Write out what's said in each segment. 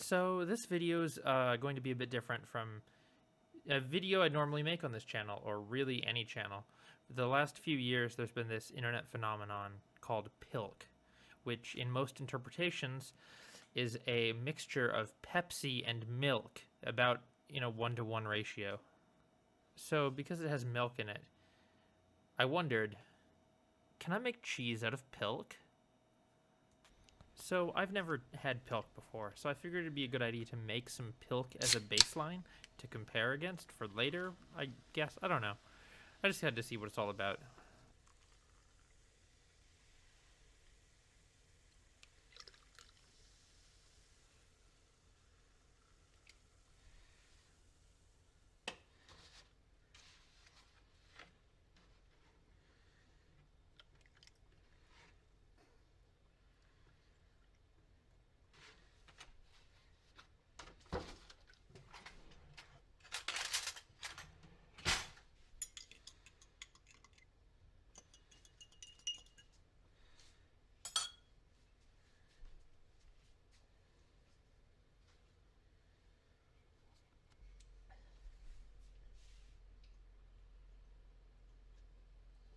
So this video is going to be a bit different from a video I'd normally make on this channel, or really any channel. For the last few years, there's been this internet phenomenon called pilk, which in most interpretations is a mixture of Pepsi and milk, about 1-to-1 ratio. So because it has milk in it, I wondered, can I make cheese out of pilk? So I've never had pilk before, so I figured it'd be a good idea to make some pilk as a baseline to compare against for later, I guess. I don't know. I just had to see what it's all about.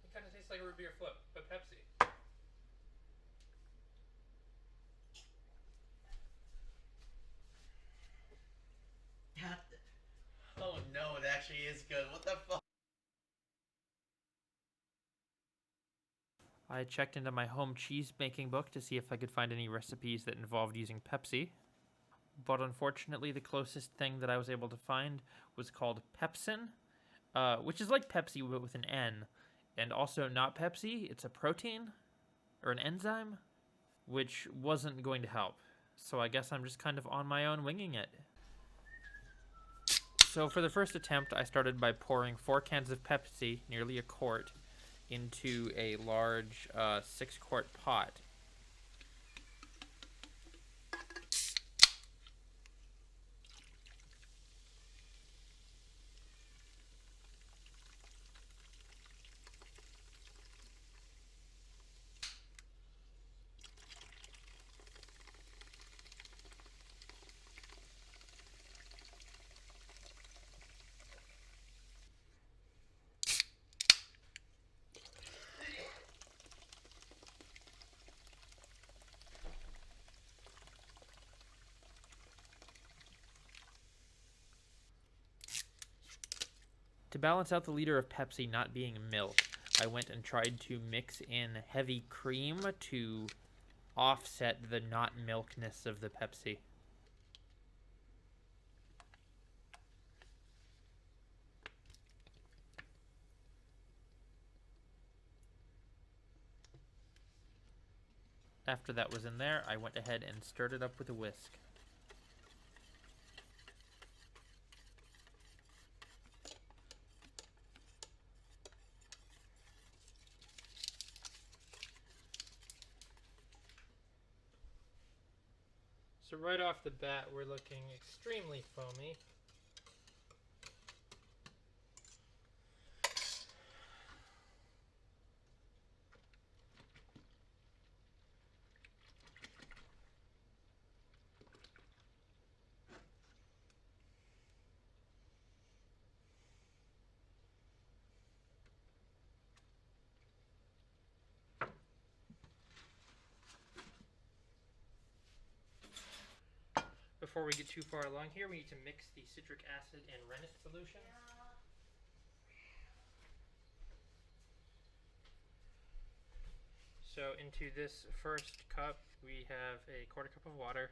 It kind of tastes like a root beer flip, but Pepsi. Oh no, it actually is good. What the fuck? I checked into my home cheese making book to see if I could find any recipes that involved using Pepsi. But unfortunately, the closest thing that I was able to find was called pepsin, which is like Pepsi but with an N. And also not Pepsi, it's a protein, or an enzyme, which wasn't going to help. So I guess I'm just kind of on my own winging it. So for the first attempt, I started by pouring 4 cans of Pepsi, nearly a quart, into a large 6-quart pot. To balance out the liter of Pepsi not being milk, I went and tried to mix in heavy cream to offset the not milkness of the Pepsi. After that was in there, I went ahead and stirred it up with a whisk. So right off the bat, we're looking extremely foamy. Before we get too far along here, we need to mix the citric acid and rennet solution. So into this first cup, we have a 1/4 cup of water,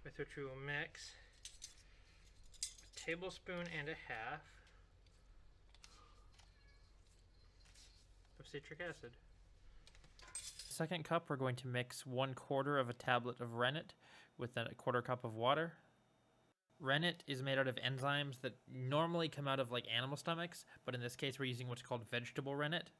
with which we will mix a tablespoon and a half of citric acid. Second cup, we're going to mix 1/4 of a tablet of rennet with a 1/4 cup of water. Rennet is made out of enzymes that normally come out of like animal stomachs, but in this case we're using what's called vegetable rennet.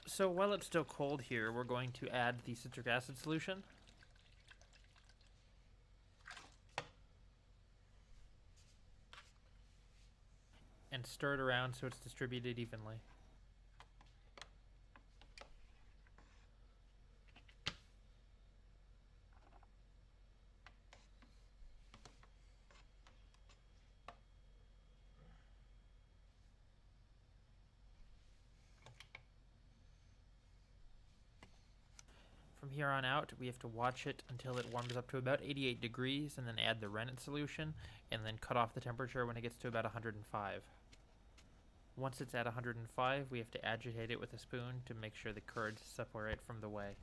So while it's still cold here, we're going to add the citric acid solution. and stir it around so it's distributed evenly. From here on out, we have to watch it until it warms up to about 88 degrees, and then add the rennet solution, and then cut off the temperature when it gets to about 105. Once it's at 105, we have to agitate it with a spoon to make sure the curds separate from the whey.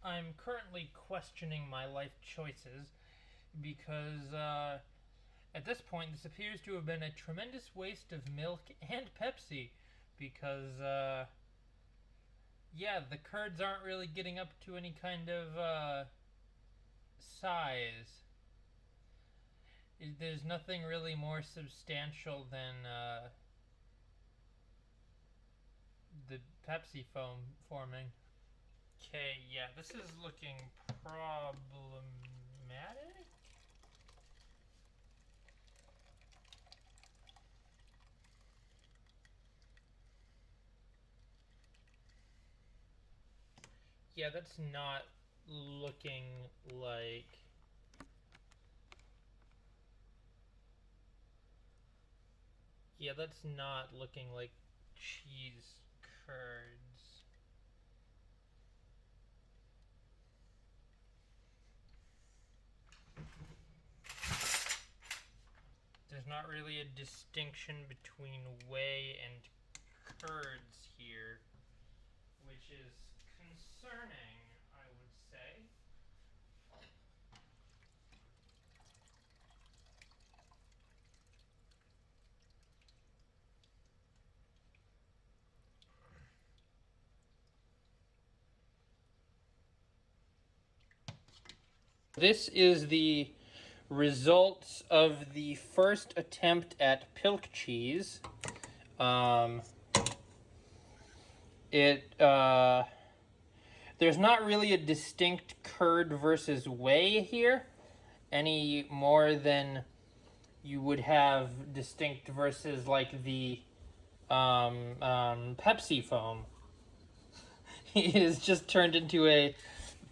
I'm currently questioning my life choices because at this point this appears to have been a tremendous waste of milk and Pepsi because yeah, the curds aren't really getting up to any kind of size. There's nothing really more substantial than the Pepsi foam forming. Okay, yeah, this is looking problematic. Yeah, that's not looking like... Yeah, that's not looking like cheese curds. There's not really a distinction between whey and curds here, which is concerning, I would say. This is the results of the first attempt at pilk cheese. There's not really a distinct curd versus whey here, any more than you would have distinct versus like the Pepsi foam. It is just turned into a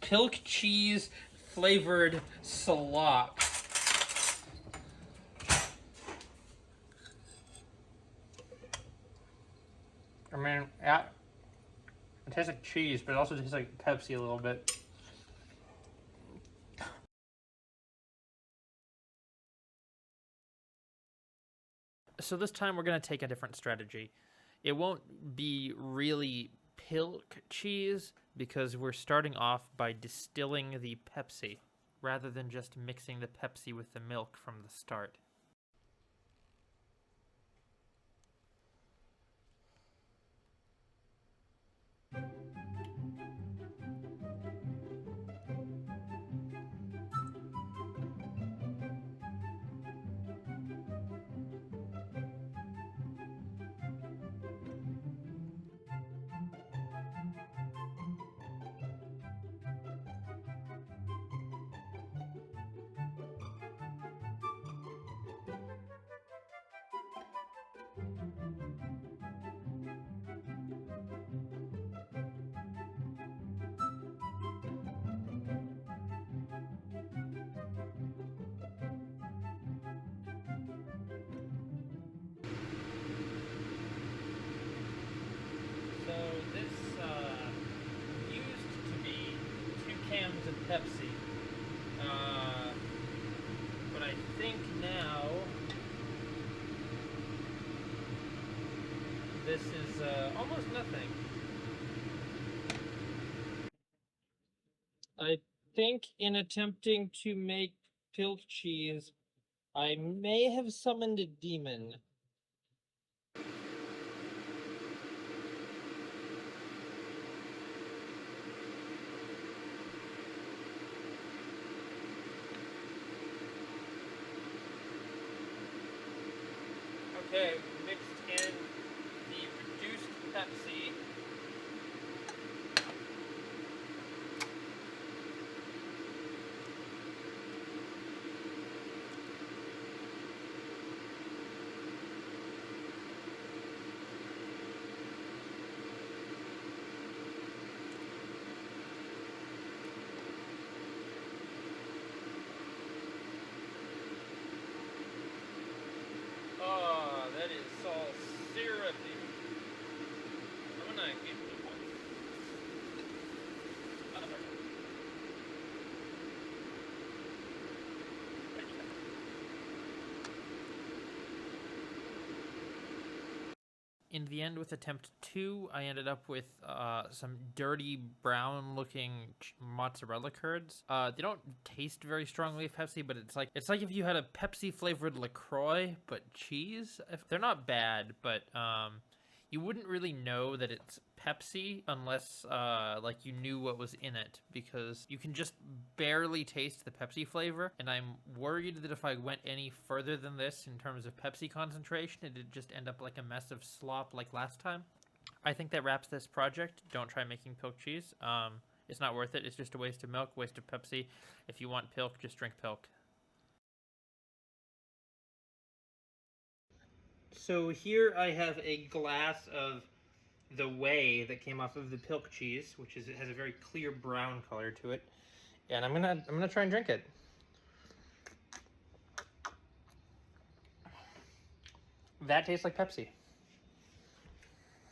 pilk cheese flavored slop. I mean, yeah, it tastes like cheese, but it also tastes like Pepsi a little bit. So this time we're going to take a different strategy. It won't be really pilk cheese because we're starting off by distilling the Pepsi rather than just mixing the Pepsi with the milk from the start. So this used to be 2 cans of Pepsi, but I think now this is almost nothing. I think in attempting to make pilk cheese, I may have summoned a demon. Okay, we mixed in the reduced Pepsi. Oh, that is all syrupy. I'm gonna give it one. In the end, with attempt 2, I ended up with some dirty brown-looking mozzarella curds. They don't taste very strongly of Pepsi, but it's like if you had a Pepsi-flavored LaCroix, but cheese. They're not bad, but you wouldn't really know that it's Pepsi unless like you knew what was in it, because you can just barely taste the Pepsi flavor, and I'm worried that if I went any further than this in terms of Pepsi concentration, it'd just end up like a mess of slop like last time. I think that wraps this project. Don't try making pilk cheese. It's not worth it. It's just a waste of milk, waste of Pepsi. If you want pilk, just drink pilk. So here I have a glass of the whey that came off of the pilk cheese, which is, it has a very clear brown color to it, and I'm gonna try and drink it. That tastes like Pepsi.